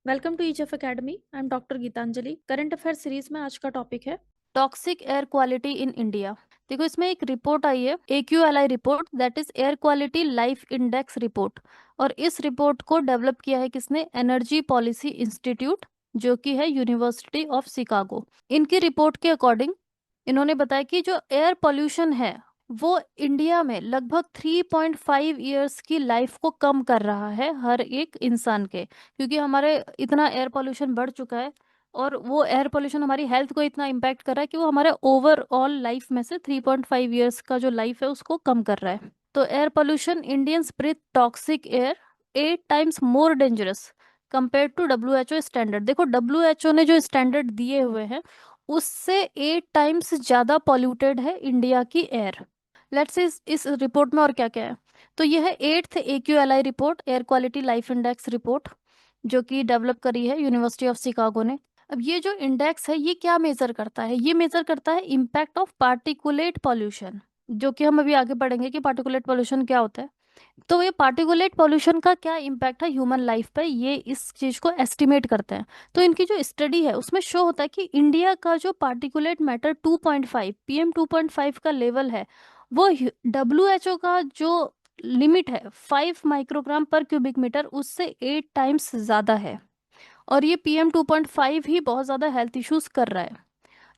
Welcome to each of academy. I am doctor Gitanjali. Current affair series में आज का topic है toxic air quality in India. देखो, इसमें एक रिपोर्ट आई है, AQLI report, that is air quality life index report. और इस रिपोर्ट को डेवलप किया है किसने? एनर्जी पॉलिसी इंस्टीट्यूट, जो कि है यूनिवर्सिटी ऑफ शिकागो। इनकी रिपोर्ट के अकॉर्डिंग इन्होंने बताया कि जो एयर पोल्यूशन है वो इंडिया में लगभग 3.5 ईयर्स की लाइफ को कम कर रहा है हर एक इंसान के, क्योंकि हमारे इतना एयर पोल्यूशन बढ़ चुका है और वो एयर पोल्यूशन हमारी हेल्थ को इतना इम्पैक्ट कर रहा है कि वो हमारे ओवरऑल लाइफ में से 3.5 ईयर्स का जो लाइफ है उसको कम कर रहा है। तो air pollution, Indians breathe toxic air 8 times more dangerous compare to WHO standard. देखो, WHO ने जो स्टैंडर्ड दिए हुए हैं उससे 8 टाइम्स ज्यादा पॉल्यूटेड है इंडिया की एयर। लेट्स इस रिपोर्ट में और क्या क्या है। तो यह है 8th AQLI report, air quality life index report, जो कि डेवलप करी है यूनिवर्सिटी ऑफ शिकागो ने। अब ये जो इंडेक्स है ये क्या मेजर करता है? ये मेजर करता है इम्पैक्ट ऑफ पार्टिकुलेट पॉल्यूशन, जो कि हम अभी आगे पढ़ेंगे कि पार्टिकुलेट पॉल्यूशन क्या होता है। तो ये पार्टिकुलेट पॉल्यूशन का क्या इम्पैक्ट है ह्यूमन लाइफ पे, ये इस चीज को एस्टिमेट करते हैं। तो इनकी जो स्टडी है उसमें शो होता है कि इंडिया का जो पार्टिकुलेट मैटर 2.5 PM 2.5 का लेवल है, वो WHO का जो लिमिट है 5 माइक्रोग्राम पर क्यूबिक मीटर, उससे 8 टाइम्स ज्यादा है। और ये PM 2.5 ही बहुत ज्यादा हेल्थ इश्यूज कर रहा है।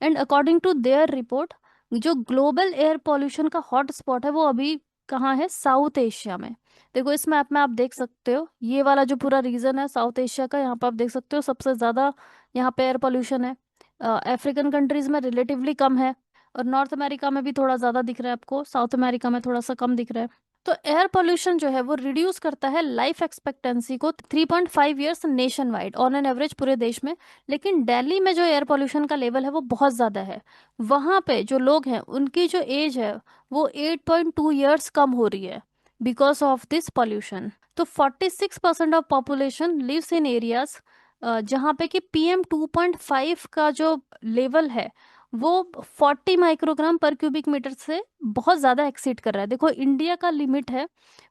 And according to their report, जो ग्लोबल एयर पॉल्यूशन का हॉट स्पॉट है वो अभी कहाँ है? साउथ एशिया में। देखो, इस मैप में आप देख सकते हो ये वाला जो पूरा रीजन है साउथ एशिया का, यहाँ पर आप देख सकते हो सबसे ज्यादा यहाँ पे एयर पोल्यूशन है। अफ्रीकन कंट्रीज में रिलेटिवली कम है, और नॉर्थ अमेरिका में भी थोड़ा ज्यादा दिख रहा है आपको, साउथ अमेरिका में थोड़ा सा कम दिख रहा है। तो एयर पोल्यूशन जो है वो रिड्यूस करता है लाइफ एक्सपेक्टेंसी को 3.5 years nation wide on an average पूरे देश में। लेकिन दिल्ली में जो एयर पोल्यूशन का लेवल है वो बहुत ज़्यादा है। वहाँ पे जो लोग हैं उनकी जो एज है वो 8.2 ईयर्स कम हो रही है बिकॉज ऑफ दिस पोल्यूशन। तो 46% of population lives in areas जहाँ पे कि PM 2.5 का जो लेवल है वो 40 माइक्रोग्राम पर क्यूबिक मीटर से बहुत ज़्यादा एक्सीड कर रहा है। देखो, इंडिया का लिमिट है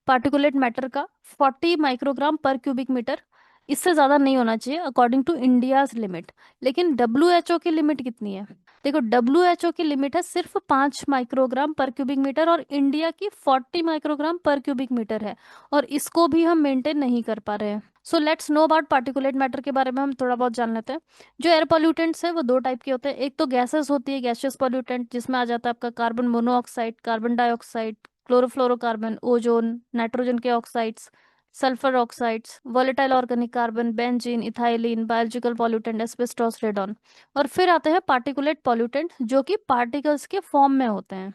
पार्टिकुलेट मैटर का 40 माइक्रोग्राम पर क्यूबिक मीटर, इससे ज़्यादा नहीं होना चाहिए अकॉर्डिंग टू इंडियाज लिमिट। लेकिन WHO की लिमिट कितनी है? देखो, WHO की लिमिट है सिर्फ 5 माइक्रोग्राम पर क्यूबिक मीटर, और इंडिया की 40 माइक्रोग्राम पर क्यूबिक मीटर है, और इसको भी हम मेंटेन नहीं कर पा रहे हैं। So let's know about particulate matter के बारे में हम थोड़ा बहुत जान लेते हैं। जो एयर पॉल्यूटेंट्स है वो दो टाइप के होते हैं। एक तो गैसेस होती है, गैसियस पॉल्यूटेंट, जिसमें आ जाता है आपका carbon monoxide, carbon dioxide, chlorofluorocarbon, ozone, nitrogen के oxides, sulphur oxides, volatile organic carbon, benzene, ethylene, biological pollutant, asbestos, radon. और फिर आते हैं पार्टिकुलेट पॉल्यूटेंट, जो कि पार्टिकल्स के फॉर्म में होते हैं।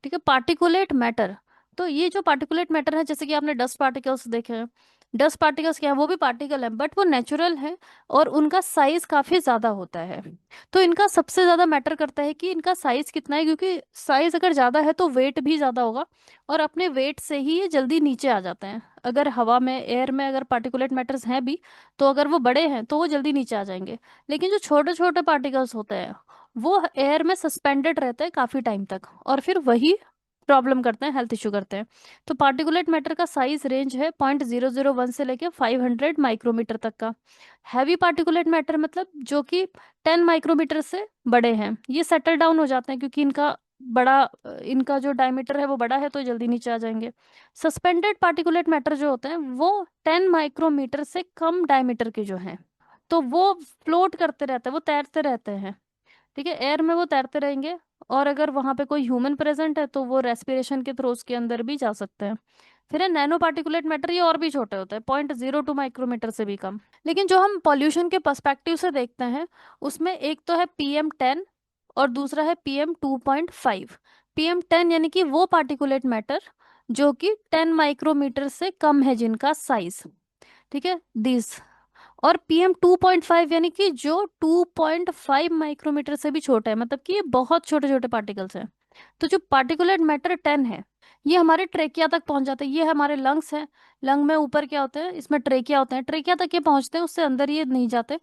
ठीक है, पार्टिकुलेट मैटर। तो ये जो पार्टिकुलेट मैटर है, जैसे कि आपने डस्ट पार्टिकल्स देखे हैं, डस्ट पार्टिकल्स क्या है? वो भी पार्टिकल है, बट वो नेचुरल है और उनका साइज काफी ज्यादा होता है। तो इनका सबसे ज्यादा मैटर करता है कि इनका साइज कितना है, क्योंकि साइज अगर ज्यादा है तो वेट भी ज्यादा होगा, और अपने वेट से ही ये जल्दी नीचे आ जाते हैं। अगर हवा में, एयर में अगर पार्टिकुलेट मैटर्स हैं भी, तो अगर वो बड़े हैं तो वो जल्दी नीचे आ जाएंगे। लेकिन जो छोटे छोटे पार्टिकल्स होते हैं वो एयर में सस्पेंडेड रहते हैं काफी टाइम तक, और फिर वही प्रॉब्लम करते हैं, हेल्थ इशू करते हैं। तो पार्टिकुलेट मैटर का साइज रेंज है 0.001 से लेके 500 माइक्रोमीटर तक का। हैवी पार्टिकुलेट मैटर मतलब जो कि 10 माइक्रोमीटर से बड़े हैं, ये सेटल डाउन हो जाते हैं क्योंकि इनका जो डायमीटर है वो बड़ा है, तो जल्दी नीचे आ जाएंगे। सस्पेंडेड पार्टिकुलेट मैटर जो होते हैं वो 10 माइक्रोमीटर से कम डायमीटर के जो हैं, तो वो फ्लोट करते रहते हैं, वो तैरते रहते हैं। ठीक है, एयर में वो तैरते रहेंगे, और अगर वहां पे कोई ह्यूमन प्रेजेंट है तो वो रेस्पिरेशन के थ्रू उसके अंदर भी जा सकते हैं। फिर है नैनो पार्टिकुलेट मैटर, ये और भी छोटे होते हैं, 0.02 माइक्रोमीटर से भी कम। लेकिन जो हम पॉल्यूशन के पर्सपेक्टिव से देखते हैं उसमें एक तो है PM 10 और दूसरा है PM 2.5। PM 10 यानी कि वो पार्टिकुलेट मैटर जो कि 10 माइक्रोमीटर से कम है जिनका साइज। ठीक है, दिस। और PM 2.5 यानी कि जो 2.5 माइक्रोमीटर से भी छोटा है, मतलब कि ये बहुत छोटे छोटे पार्टिकल्स हैं। तो जो पार्टिकुलेट मैटर 10 है, ये हमारे ट्रेकिया तक पहुंच जाते हैं। ये हमारे लंग्स हैं, लंग में ऊपर क्या होते हैं? इसमें ट्रेकिया होते हैं, ट्रेकिया तक ये पहुंचते हैं, उससे अंदर ये नहीं जाते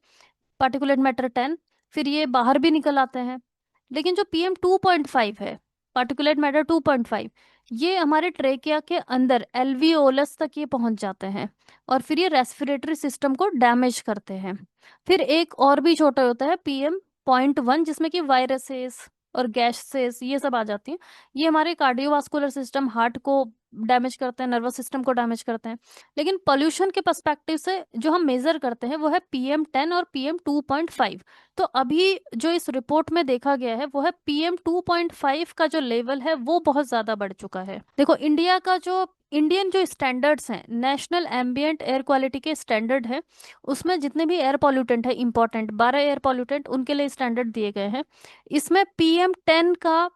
पार्टिकुलेट मैटर 10। फिर ये बाहर भी निकल आते हैं। लेकिन जो PM 2.5 है, पार्टिकुलेट मैटर 2.5, ये हमारे ट्रेकिया के अंदर एल्वियोलस तक ये पहुंच जाते हैं और फिर ये रेस्पिरेटरी सिस्टम को डैमेज करते हैं। फिर एक और भी छोटा होता है PM.1, जिसमें कि वायरसेस और गैसेस ये सब आ जाती हैं। ये हमारे कार्डियोवास्कुलर सिस्टम, हार्ट को डैमेज करते हैं, नर्वस सिस्टम को डैमेज करते हैं। लेकिन पोल्यूशन के पर्सपेक्टिव से जो हम मेजर करते हैं वो है PM10 और PM2.5। तो अभी जो इस रिपोर्ट में देखा गया है वो है PM2.5 का जो लेवल है वो बहुत ज्यादा बढ़ चुका है। देखो, इंडियन जो स्टैंडर्ड्स हैं, नेशनल एम्बिएंट एयर क्वालिटी के स्टैंडर्ड है, उसमें जितने भी एयर पॉल्यूटेंट है इंपॉर्टेंट 12 एयर पॉल्यूटेंट उनके लिए स्टैंडर्ड दिए गए हैं। इसमें PM10 का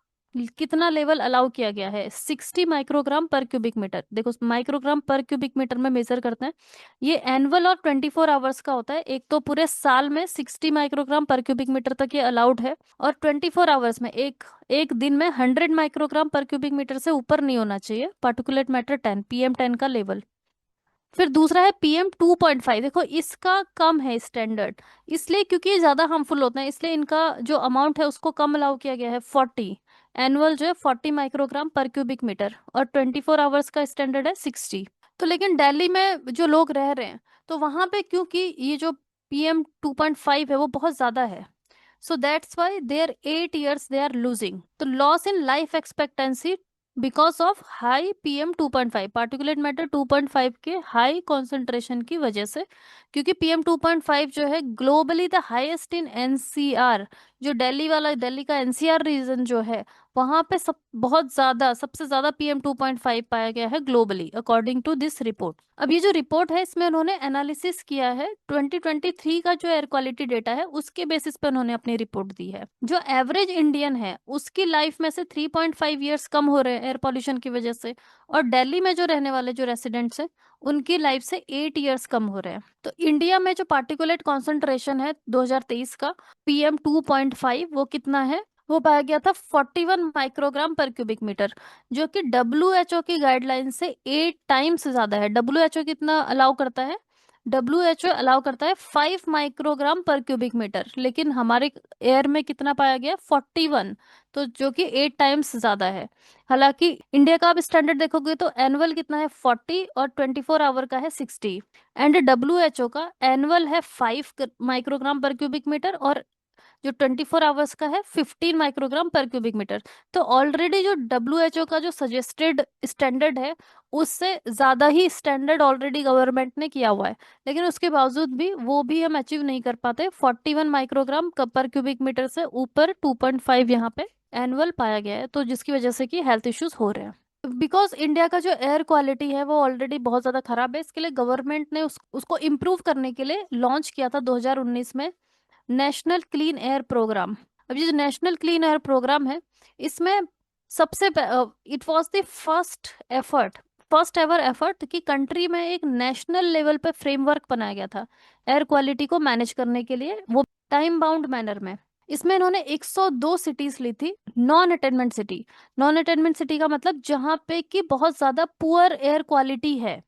कितना लेवल अलाउ किया गया है? 60 माइक्रोग्राम पर क्यूबिक मीटर। देखो, माइक्रोग्राम पर क्यूबिक मीटर में मेजर करते हैं। ये एनुअल और 24 आवर्स का होता है। एक तो पूरे साल में 60 माइक्रोग्राम पर क्यूबिक मीटर तक ये अलाउड है, और 24 आवर्स में एक एक दिन में 100 माइक्रोग्राम पर क्यूबिक मीटर से ऊपर नहीं होना चाहिए पार्टिकुलेट मैटर 10 PM10 का लेवल। फिर दूसरा है PM2.5। देखो, इसका कम है स्टैंडर्ड, इसलिए क्योंकि ये ज्यादा हार्मफुल होते हैं, इसलिए इनका जो अमाउंट है उसको कम अलाउ किया गया है। 40 एनुअल जो है 40 माइक्रोग्राम पर क्यूबिक मीटर, और 24 आवर्स का स्टैंडर्ड है 60। तो लेकिन दिल्ली में जो लोग रह रहे हैं, तो वहां पे क्योंकि ये जो PM2.5 है वो बहुत ज्यादा है, so that's why their 8 years they are losing. The loss in life expectancy because of high PM2.5, particulate matter 2.5 के हाई कॉन्सेंट्रेशन की वजह से। क्योंकि PM2.5 जो है globally the highest in NCR, जो दिल्ली का NCR रीजन जो है, वहां पे सबसे ज्यादा PM2.5 पाया गया है globally according to this report. अब ये जो रिपोर्ट है इसमें उन्होंने एनालिसिस किया है 2023 का जो एयर क्वालिटी डेटा है उसके बेसिस पे उन्होंने अपनी रिपोर्ट दी है। जो एवरेज इंडियन है उसकी लाइफ में से 3.5 ईयर्स कम हो रहे हैं एयर पॉल्यूशन की वजह से, और दिल्ली में जो रहने वाले जो रेसिडेंट्स हैं उनकी लाइफ से 8 ईयर्स कम हो रहे हैं। तो इंडिया में जो पार्टिकुलेट कॉन्सेंट्रेशन है 2023 का PM2.5 वो कितना है? वो पाया गया था 41 माइक्रोग्राम पर क्यूबिक मीटर, जो कि WHO की गाइडलाइन से 8 टाइम्स ज्यादा है। WHO कितना अलाउ करता है? WHO अलाउ करता है 5 माइक्रोग्राम पर क्यूबिक मीटर, लेकिन हमारे एयर में कितना पाया गया? 41, तो जो कि 8 टाइम्स ज्यादा है। हालांकि इंडिया का आप स्टैंडर्ड देखोगे तो एनुअल कितना है? 40, और 24 आवर का है 60। एंड WHO का एनुअल है 5 माइक्रोग्राम पर क्यूबिक मीटर, और जो 24 आवर्स का है 15 माइक्रोग्राम पर क्यूबिक मीटर। तो ऑलरेडी जो WHO का जो सजेस्टेड स्टैंडर्ड है उससे ज्यादा ही स्टैंडर्ड ऑलरेडी गवर्नमेंट ने किया हुआ है, लेकिन उसके बावजूद भी वो भी हम अचीव नहीं कर पाते। 41 माइक्रोग्राम पर क्यूबिक मीटर से ऊपर 2.5 यहाँ पे एनुअल पाया गया है, तो जिसकी वजह से कि हेल्थ इश्यूज हो रहे हैं। बिकॉज इंडिया का जो एयर क्वालिटी है वो ऑलरेडी बहुत ज़्यादा खराब है, इसके लिए गवर्नमेंट ने उसको इम्प्रूव करने के लिए लॉन्च किया था 2019 में नेशनल क्लीन एयर प्रोग्राम। अब ये जो नेशनल क्लीन एयर प्रोग्राम है, इसमें it was the first ever effort कि कंट्री में एक नेशनल लेवल पे फ्रेमवर्क बनाया गया था एयर क्वालिटी को मैनेज करने के लिए, वो टाइम बाउंड मैनर में। इसमें इन्होंने 102 सिटीज ली थी, non attainment city. Non attainment city का मतलब जहाँ पे कि बहुत ज्यादा पुअर एयर क्वालिटी है,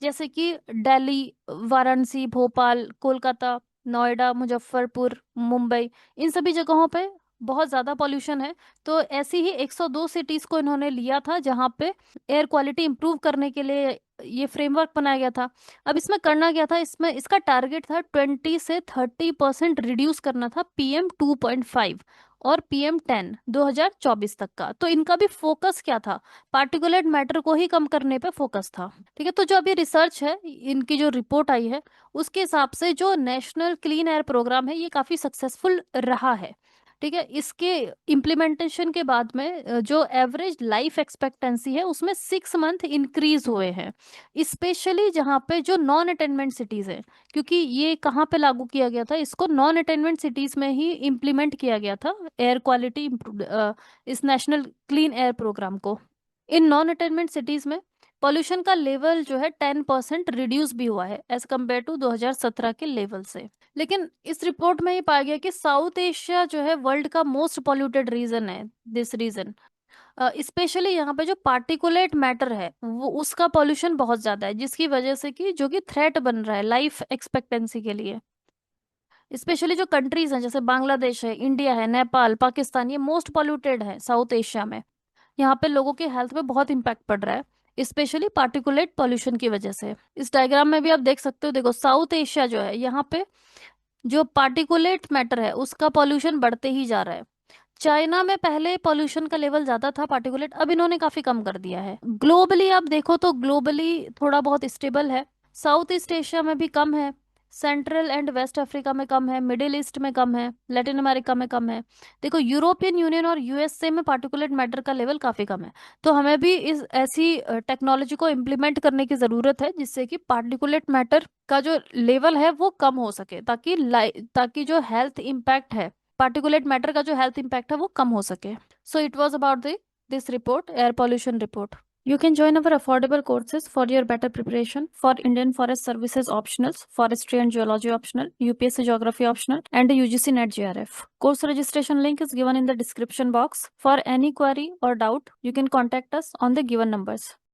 जैसे कि दिल्ली, वाराणसी, भोपाल, कोलकाता, नोएडा, मुजफ्फरपुर, मुंबई, इन सभी जगहों पे बहुत ज़्यादा पॉल्यूशन है। तो ऐसी ही 102 सिटीज़ को इन्होंने लिया था जहाँ पे एयर क्वालिटी इंप्रूव करने के लिए ये फ्रेमवर्क बनाया गया था। अब इसमें करना क्या था? इसमें इसका टारगेट था 20 से 30% रिड्यूस करना था PM2.5 और PM10 2024 तक का। तो इनका भी फोकस क्या था? पार्टिकुलेट मैटर को ही कम करने पे फोकस था। ठीक है, तो जो अभी रिसर्च है, इनकी जो रिपोर्ट आई है उसके हिसाब से जो नेशनल क्लीन एयर प्रोग्राम है ये काफी सक्सेसफुल रहा है। ठीक है, इसके इम्प्लीमेंटेशन के बाद में जो एवरेज लाइफ एक्सपेक्टेंसी है उसमें 6 मंथ इंक्रीज हुए हैं, स्पेशली जहाँ पे जो नॉन अटेनमेंट सिटीज है। क्योंकि ये कहाँ पे लागू किया गया था? इसको नॉन अटेनमेंट सिटीज में ही इम्प्लीमेंट किया गया था एयर क्वालिटी इस नेशनल क्लीन एयर प्रोग्राम को। इन नॉन अटेनमेंट सिटीज में पॉल्यूशन का लेवल जो है 10% रिड्यूस भी हुआ है एज कम्पेयर टू 2017 के लेवल से। लेकिन इस रिपोर्ट में ये पाया गया कि साउथ एशिया जो है वर्ल्ड का मोस्ट पॉल्यूटेड रीजन है। दिस रीजन स्पेशली यहाँ पे जो पार्टिकुलेट मैटर है वो उसका पॉल्यूशन बहुत ज्यादा है, जिसकी वजह से कि जो कि थ्रेट बन रहा है लाइफ एक्सपेक्टेंसी के लिए। स्पेशली जो कंट्रीज हैं जैसे बांग्लादेश है, इंडिया है, नेपाल, पाकिस्तान, ये मोस्ट पॉल्यूटेड है साउथ एशिया में। यहाँ पे लोगों के हेल्थ पे बहुत इम्पैक्ट पड़ रहा है, स्पेशली पार्टिकुलेट पॉल्यूशन की वजह से। इस डायग्राम में भी आप देख सकते हो, देखो साउथ एशिया जो है, यहाँ पे जो पार्टिकुलेट मैटर है उसका पॉल्यूशन बढ़ते ही जा रहा है। चाइना में पहले पॉल्यूशन का लेवल ज्यादा था पार्टिकुलेट, अब इन्होंने काफी कम कर दिया है। ग्लोबली आप देखो तो ग्लोबली थोड़ा बहुत स्टेबल है। साउथ ईस्ट एशिया में भी कम है, सेंट्रल एंड वेस्ट अफ्रीका में कम है, मिडिल ईस्ट में कम है, लैटिन अमेरिका में कम है। देखो यूरोपियन यूनियन और यूएसए में पार्टिकुलेट मैटर का लेवल काफी कम है। तो हमें भी इस ऐसी टेक्नोलॉजी को इम्प्लीमेंट करने की जरूरत है जिससे कि पार्टिकुलेट मैटर का जो लेवल है वो कम हो सके, ताकि जो हेल्थ इम्पैक्ट है, पार्टिकुलेट मैटर का जो हेल्थ इम्पैक्ट है वो कम हो सके। So it was about this report, air pollution report. You can join our affordable courses for your better preparation for Indian Forest Services optionals, Forestry and Geology optional, UPSC Geography optional, and UGC NET JRF. Course registration link is given in the description box. For any query or doubt, you can contact us on the given numbers.